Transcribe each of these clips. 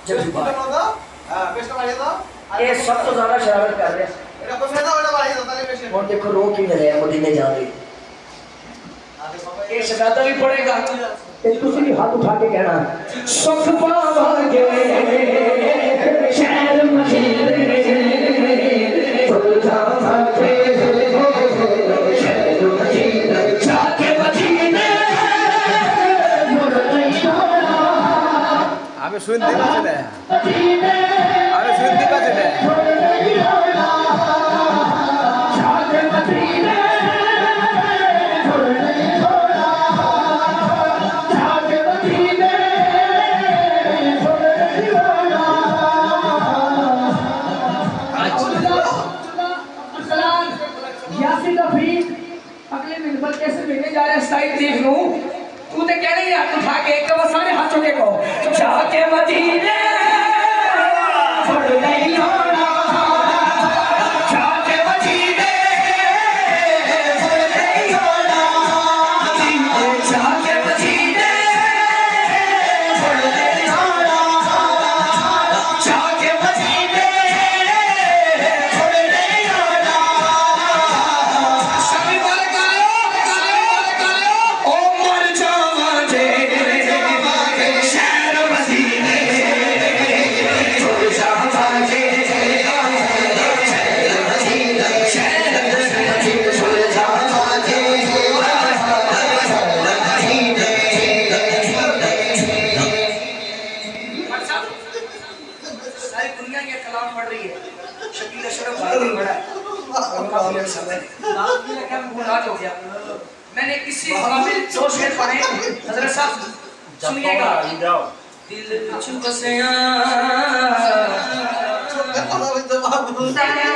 जल्दी बात पेस्ट बढ़िया था ये सब तो ज्यादा शरारत कर रहे हैं এটা কোন মেধা ওটা বাড়িয়ে দাও তাহলে পেশেন্ট और देखो रो क्यों नहीं रहे हैं मदीने जा रहे ये शकाता भी पड़ेगा एक दूसरी हाथ उठा के कहना सुख पावांगे शहर मदीने खुल जावांगे शहर मदीने जाके मदीने मुड़ नहीं आना আমি শুনতে পাচ্ছি না আমি শুনতে পাচ্ছি না अगले मिनबर कैसे मिलने जा रहे हैं साइड देख लूं तू तो कह रही है हाथ उठा के एक बार सारे हाथ चुके को जाके मदीने छोड़ नहीं होना जाके मदीने छोड़ नहीं होना जाके मदीने छोड़ नहीं होना जाके मदीने छोड़ नहीं होना सभी वाले गायो ओ मर जावा जे शहर मदीने छोड़ जावा जे शहर मदीने छोड़ जावा जे सारी दुनिया ये कलाम पढ़ रही है शकील अशरफ भाई बड़ा क्या गुनाह हो गया मैंने किसी काबिल दो शेर पढ़े हजरत साहब सुनिएगा दिल चुप से उनका मंगता मंगता नहीं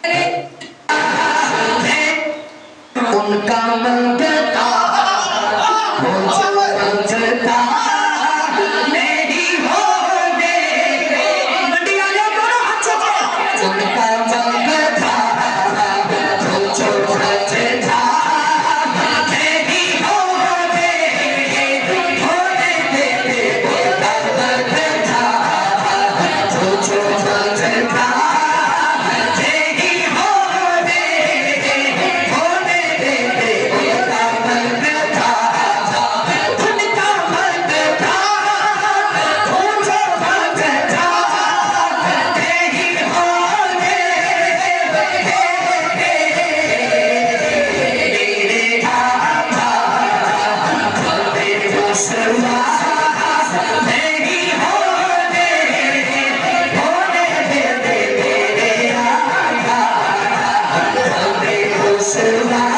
होने उनका मंगता जो मंगता नहीं होने होने देते उनका मंगता जो मंगता नहीं होने होने देते उनका मंगता उनका मंगता जो मंगता नहीं होने Survive.